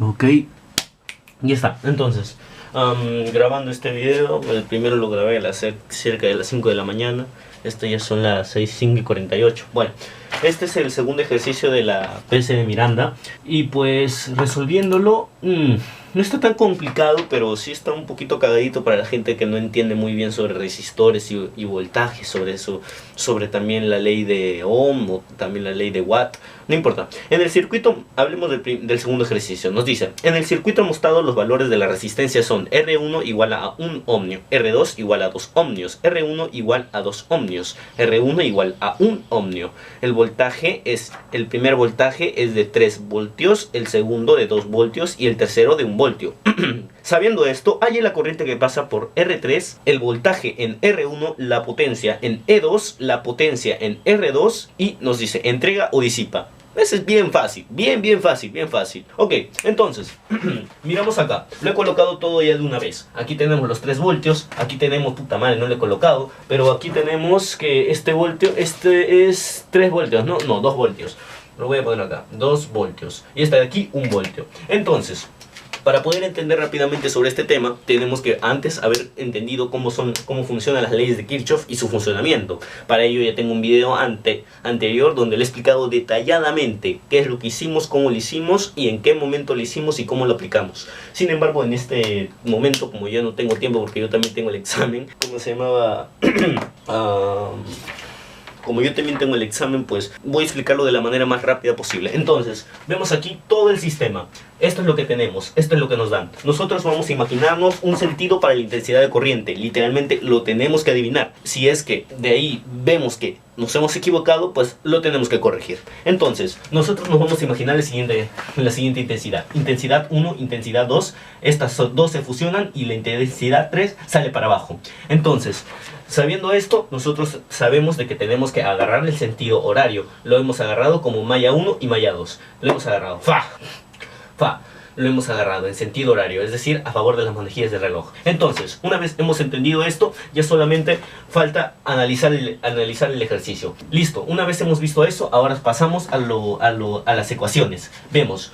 Ok. Ya está. Entonces, grabando este video, el primero lo grabé a cerca de las 5 de la mañana. Esto ya son las 6:48. Bueno, este es el segundo ejercicio de la PC de Miranda. Y pues resolviéndolo, no está tan complicado, pero sí está un poquito cagadito para la gente que no entiende muy bien sobre resistores y voltajes, sobre eso, sobre también la ley de Ohm o también la ley de Watt. No importa. En el circuito, hablemos del segundo ejercicio. Nos dice, en el circuito mostrado los valores de la resistencia son R1 igual a 1 ohmio, R2 igual a 2 ohmios, R1 igual a 2 ohmios, R1 igual a 1 ohmio. El primer voltaje es de 3 voltios, el segundo de 2 voltios y el tercero de 1 voltio. Sabiendo esto, halle la corriente que pasa por R3, el voltaje en R1, la potencia en E2, la potencia en R2 y nos dice entrega o disipa. Eso es bien fácil, bien fácil. Ok, entonces, miramos acá. Lo he colocado todo ya de una vez. Aquí tenemos los 3 voltios. Aquí tenemos, puta madre, no lo he colocado. Pero aquí tenemos que este es 3 voltios, ¿no? No, 2 voltios. Lo voy a poner acá, 2 voltios. Y esta de aquí, 1 voltio. Entonces, para poder entender rápidamente sobre este tema, tenemos que antes haber entendido cómo funcionan las leyes de Kirchhoff y su funcionamiento. Para ello ya tengo un video anterior donde le he explicado detalladamente qué es lo que hicimos, cómo lo hicimos y en qué momento lo hicimos y cómo lo aplicamos. Sin embargo, en este momento, como ya no tengo tiempo porque yo también tengo el examen, ¿cómo se llamaba? Como yo también tengo el examen, pues voy a explicarlo de la manera más rápida posible. Entonces, vemos aquí todo el sistema. Esto es lo que tenemos, esto es lo que nos dan. Nosotros vamos a imaginarnos un sentido para la intensidad de corriente. Literalmente lo tenemos que adivinar. Si es que de ahí vemos que nos hemos equivocado, pues lo tenemos que corregir. Entonces, nosotros nos vamos a imaginar la siguiente intensidad. Intensidad 1, intensidad 2. Estas dos se fusionan y la intensidad 3 sale para abajo. Entonces, sabiendo esto, nosotros sabemos de que tenemos que agarrar el sentido horario. Lo hemos agarrado como malla 1 y malla 2. Lo hemos agarrado. Lo hemos agarrado en sentido horario, es decir, a favor de las manejillas del reloj. Entonces, una vez hemos entendido esto, ya solamente falta analizar el ejercicio. Listo, una vez hemos visto eso, ahora pasamos a las ecuaciones. Vemos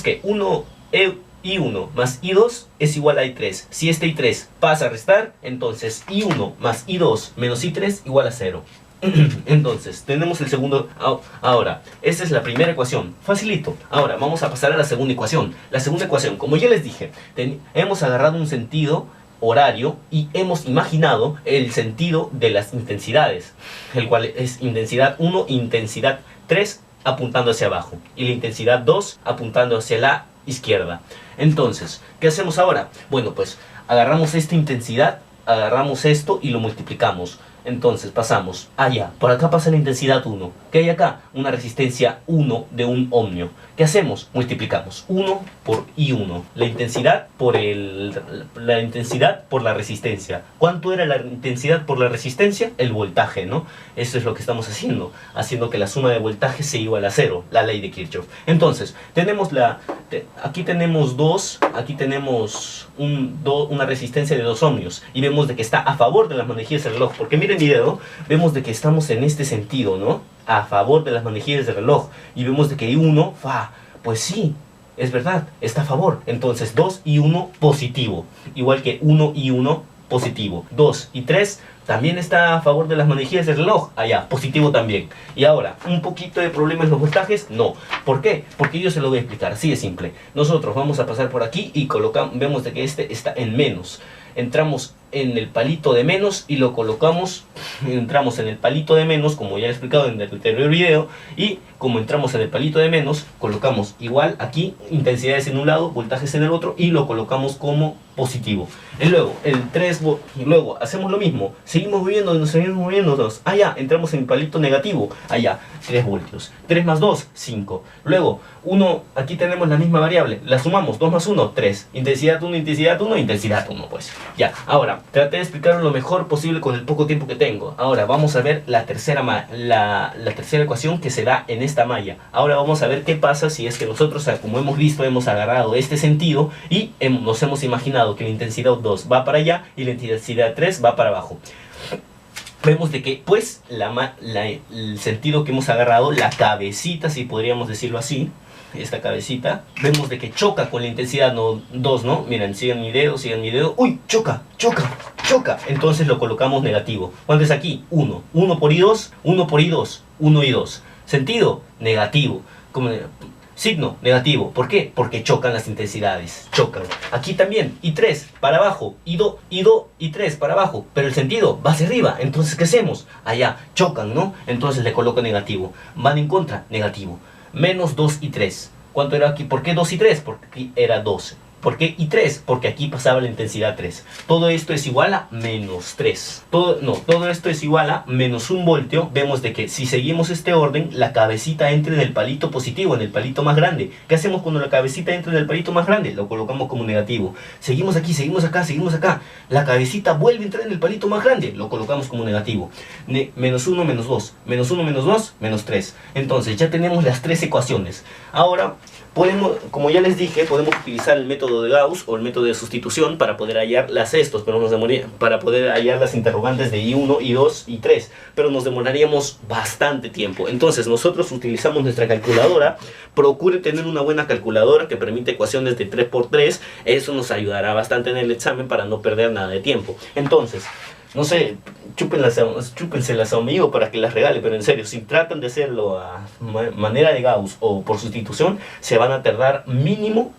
que I1 más I2 es igual a I3. Si este I3 pasa a restar, entonces I1 más I2 menos I3 igual a 0. Entonces, tenemos el segundo. Ahora, esta es la primera ecuación. Facilito. Ahora, vamos a pasar a la segunda ecuación. La segunda ecuación, como ya les dije, hemos agarrado un sentido horario y hemos imaginado el sentido de las intensidades, el cual es intensidad 1 e intensidad 3 apuntando hacia abajo y la intensidad 2 apuntando hacia la izquierda. Entonces, ¿qué hacemos ahora? Bueno, pues agarramos esta intensidad, agarramos esto y lo multiplicamos. Entonces pasamos allá, por acá pasa la intensidad 1. ¿Qué hay acá? Una resistencia 1 de 1 ohmio. ¿Qué hacemos? Multiplicamos 1 por I1. La intensidad por la resistencia. ¿Cuánto era la intensidad por la resistencia? El voltaje, ¿no? Eso es lo que estamos haciendo. Haciendo que la suma de voltaje se iguale a 0. La ley de Kirchhoff. Entonces, tenemos aquí tenemos 2. Aquí tenemos una resistencia de 2 ohmios. Y vemos de que está a favor de las manejillas del reloj. Porque miren el video, vemos de que estamos en este sentido, ¿no? A favor de las manejillas del reloj. Y vemos de que I1, pues sí, es verdad, está a favor. Entonces 2 y 1 positivo. Igual que 1 y 1 positivo. 2 y 3 también está a favor de las manejillas del reloj. Allá, positivo también. Y ahora, ¿un poquito de problema en los voltajes? No. ¿Por qué? Porque yo se lo voy a explicar. Así de simple. Nosotros vamos a pasar por aquí y vemos de que este está en menos. Entramos en el palito de menos y lo colocamos. Entramos en el palito de menos, como ya he explicado en el anterior video. Y como entramos en el palito de menos, colocamos igual aquí, intensidades en un lado, voltajes en el otro, y lo colocamos como positivo. Y luego, luego hacemos lo mismo, seguimos moviendo, allá, entramos en el palito negativo, allá, 3 voltios, 3 más 2, 5. Luego, aquí tenemos la misma variable, la sumamos, 2 más 1, 3, intensidad 1, intensidad 1, pues. Ya, ahora, traté de explicarlo lo mejor posible con el poco tiempo que tengo. Ahora, vamos a ver la tercera ecuación que se da en esta malla. Ahora vamos a ver qué pasa si es que nosotros, como hemos visto, hemos agarrado este sentido y nos hemos imaginado que la intensidad 2 va para allá y la intensidad 3 va para abajo. Vemos de que pues el sentido que hemos agarrado, la cabecita, si podríamos decirlo así, esta cabecita, vemos de que choca con la intensidad 2, ¿no? Miren, sigan mi dedo, ¡uy! Choca. Entonces lo colocamos negativo. ¿Cuánto es aquí? 1. 1 por I2, 1 por I2, 1 y 2. Sentido, negativo. Signo, negativo. ¿Por qué? Porque chocan las intensidades. Chocan. Aquí también, I3 para abajo, I2, I3 para abajo. Pero el sentido va hacia arriba. Entonces, ¿qué hacemos? Allá, chocan, ¿no? Entonces le coloco negativo. Van en contra, negativo. Menos 2 y 3. ¿Cuánto era aquí? ¿Por qué 2 y 3? Porque aquí era 12. ¿Por qué I3? Porque aquí pasaba la intensidad 3. Todo esto es igual a menos 3. Todo esto es igual a menos 1 voltio. Vemos de que si seguimos este orden, la cabecita entra en el palito positivo, en el palito más grande. ¿Qué hacemos cuando la cabecita entra en el palito más grande? Lo colocamos como negativo. Seguimos aquí, seguimos acá. La cabecita vuelve a entrar en el palito más grande. Lo colocamos como negativo. Menos 1, menos 2. Menos 1, menos 2, menos 3. Entonces ya tenemos las 3 ecuaciones. Ahora, como ya les dije, podemos utilizar el método de Gauss o el método de sustitución para poder hallar para poder hallar las interrogantes de I1, I2 y 3, pero nos demoraríamos bastante tiempo. Entonces nosotros utilizamos nuestra calculadora. Procure tener una buena calculadora que permite ecuaciones de 3 por 3. Eso nos ayudará bastante en el examen para no perder nada de tiempo. Entonces, no sé, chúpenselas a un amigo para que las regale, pero en serio, si tratan de hacerlo a manera de Gauss o por sustitución, se van a tardar mínimo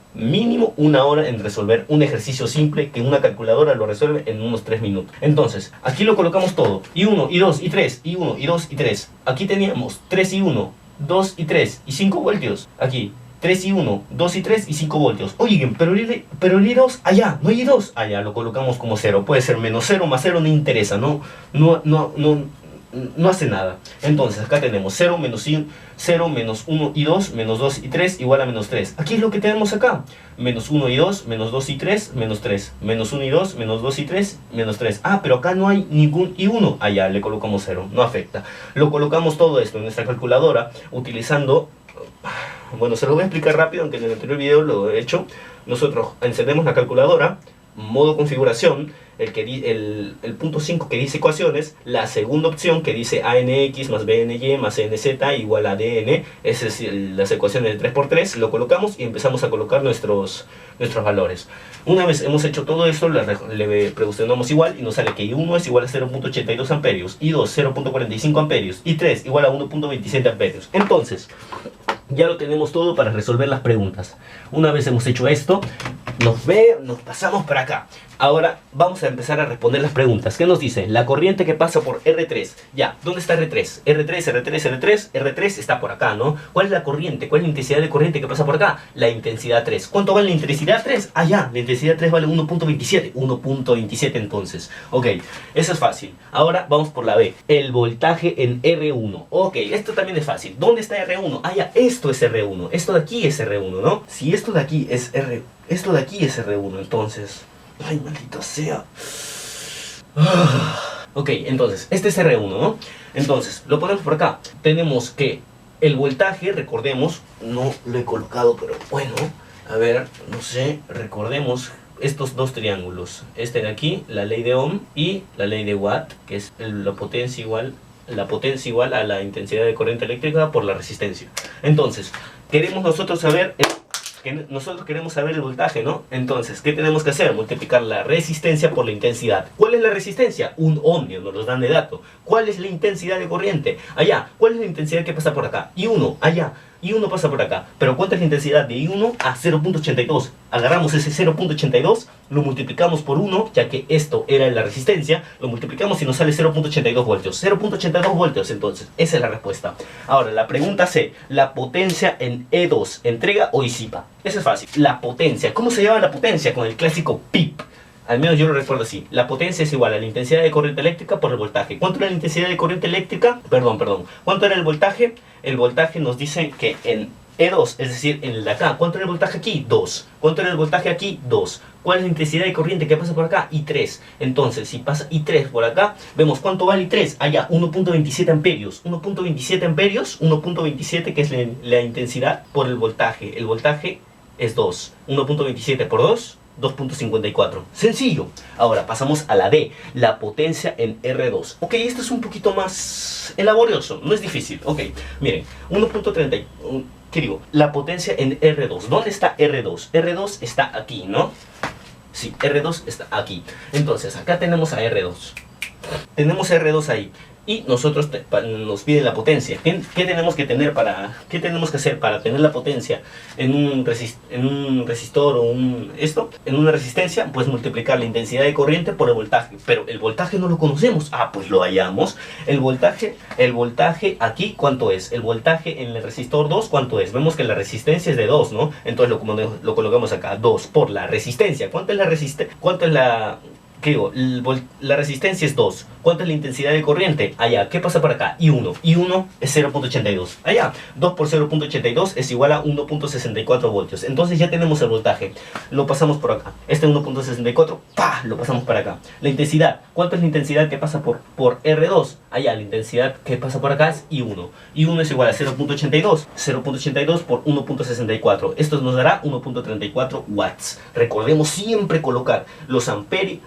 1 hora en resolver un ejercicio simple que una calculadora lo resuelve en unos 3 minutos. Entonces, aquí lo colocamos todo, I1, I2, I3, I1, I2, I3. Aquí teníamos 3 y 1, 2 y 3 y 5 voltios. Aquí 3 y 1, 2 y 3 y 5 voltios. Oigan, pero el I2, allá, no hay I2. Allá lo colocamos como 0. Puede ser menos 0, más 0, no interesa. No hace nada. Entonces acá tenemos 0, menos 1 y 2, menos 2 y 3 igual a menos 3. Aquí es lo que tenemos acá. Menos 1 y 2, menos 2 y 3, menos 3. Menos 1 y 2, menos 2 y 3, menos 3. Ah, pero acá no hay ningún I1. Allá le colocamos 0, no afecta. Lo colocamos todo esto en nuestra calculadora utilizando... Bueno, se lo voy a explicar rápido, aunque en el anterior video lo he hecho. Nosotros encendemos la calculadora, modo configuración, el punto 5 que dice ecuaciones, la segunda opción que dice ANX más BNY más NZ igual a DN, esas es las ecuaciones de 3×3, lo colocamos y empezamos a colocar nuestros valores. Una vez hemos hecho todo esto, le preguntamos igual y nos sale que I1 es igual a 0.82 amperios, I2 0.45 amperios, I3 igual a 1.27 amperios. Entonces, ya lo tenemos todo para resolver las preguntas. Una vez hemos hecho esto, nos pasamos para acá. Ahora vamos a empezar a responder las preguntas. ¿Qué nos dice? La corriente que pasa por R3. Ya, ¿dónde está R3? R3 está por acá, ¿no? ¿Cuál es la corriente? ¿Cuál es la intensidad de corriente que pasa por acá? La intensidad 3. ¿Cuánto vale la intensidad 3? Ah, ya, la intensidad 3 vale 1.27. 1.27 entonces. Ok, eso es fácil. Ahora vamos por la B. El voltaje en R1. Ok, esto también es fácil. ¿Dónde está R1? Ah, ya, esto es R1. Esto de aquí es R1, ¿no? Si esto de aquí es R1, entonces... Ay, maldita sea. Ok, entonces, este es R1, ¿no? Entonces, lo ponemos por acá. Tenemos que el voltaje, recordemos, no lo he colocado, pero bueno, a ver, no sé, recordemos estos dos triángulos. Este de aquí, la ley de Ohm y la ley de Watt, que es la potencia igual a la intensidad de corriente eléctrica por la resistencia. Entonces, nosotros queremos saber el voltaje, ¿no? Entonces, ¿qué tenemos que hacer? Multiplicar la resistencia por la intensidad. ¿Cuál es la resistencia? 1 ohmio, nos los dan de dato. ¿Cuál es la intensidad de corriente? Allá. ¿Cuál es la intensidad que pasa por acá? I1, allá. I1 pasa por acá. Pero ¿cuánta es la intensidad de I1? A 0.82. Agarramos ese 0.82, lo multiplicamos por 1, ya que esto era la resistencia, lo multiplicamos y nos sale 0.82 voltios. 0.82 voltios, entonces, esa es la respuesta. Ahora, la pregunta C, la potencia en E2, ¿entrega o disipa? Eso es fácil. La potencia, ¿cómo se llama la potencia? Con el clásico PIP. Al menos yo lo recuerdo así. La potencia es igual a la intensidad de corriente eléctrica por el voltaje. ¿Cuánto era la intensidad de corriente eléctrica? Perdón. ¿Cuánto era el voltaje? El voltaje nos dice que en E2, es decir, en el de acá. ¿Cuánto era el voltaje aquí? 2. ¿Cuánto era el voltaje aquí? 2. ¿Cuál es la intensidad de corriente que pasa por acá? I3. Entonces, si pasa I3 por acá, vemos cuánto vale I3. Allá, 1.27 amperios. 1.27 amperios, 1.27 que es la intensidad por el voltaje. El voltaje es 2. 1.27 por 2. 2.54. Sencillo. Ahora pasamos a la D, la potencia en R2. Ok, esto es un poquito más laborioso, no es difícil. Ok, miren, ¿qué digo? La potencia en R2. ¿Dónde está R2? R2 está aquí, ¿no? Sí, R2 está aquí. Entonces, acá tenemos a R2. Tenemos R2 ahí. Y nosotros nos pide la potencia. ¿Qué tenemos que tener qué tenemos que hacer para tener la potencia en un resistor o en una resistencia? Pues multiplicar la intensidad de corriente por el voltaje. Pero el voltaje no lo conocemos. Ah, pues lo hallamos. El voltaje aquí, ¿cuánto es? El voltaje en el resistor 2, ¿cuánto es? Vemos que la resistencia es de 2, ¿no? Entonces lo colocamos acá, 2 por la resistencia. ¿Cuánto es la resistencia? ¿Cuánto es la... ¿Qué digo? La resistencia es 2. ¿Cuánto es la intensidad de corriente? Allá. ¿Qué pasa por acá? I1. I1 es 0.82. Allá. 2 por 0.82 es igual a 1.64 voltios. Entonces ya tenemos el voltaje. Lo pasamos por acá. Este 1.64, ¡pah! Lo pasamos para acá. La intensidad. ¿Cuánto es la intensidad que pasa por R2? Allá. La intensidad que pasa por acá es I1. I1 es igual a 0.82. 0.82 por 1.64. Esto nos dará 1.34 watts. Recordemos siempre colocar los amperios,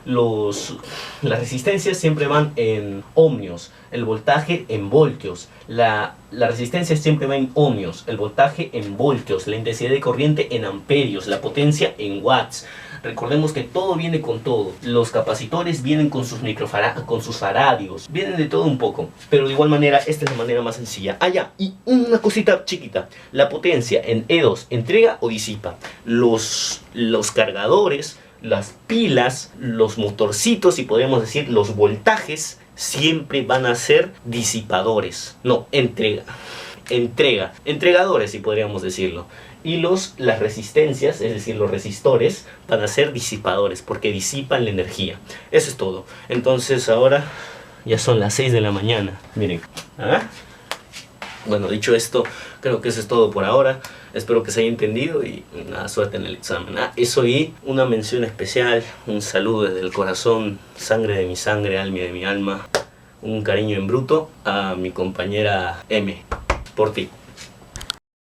las resistencias siempre van en ohmios, el voltaje en voltios, la resistencia siempre va en ohmios, el voltaje en voltios, la intensidad de corriente en amperios, la potencia en watts. Recordemos que todo viene con todo. Los capacitores vienen con sus faradios, vienen de todo un poco, pero de igual manera esta es la manera más sencilla. Y una cosita chiquita, la potencia en E2, ¿entrega o disipa? Los cargadores, las pilas, los motorcitos y podríamos decir los voltajes siempre van a ser disipadores, no, entregadores si podríamos decirlo. Y las resistencias, es decir, los resistores, van a ser disipadores porque disipan la energía. Eso es todo. Entonces ahora ya son las 6 de la mañana. Miren. Bueno, dicho esto, creo que eso es todo por ahora. Espero que se haya entendido y nada, suerte en el examen. Eso y una mención especial, un saludo desde el corazón, sangre de mi sangre, alma de mi alma, un cariño en bruto a mi compañera M. Por ti.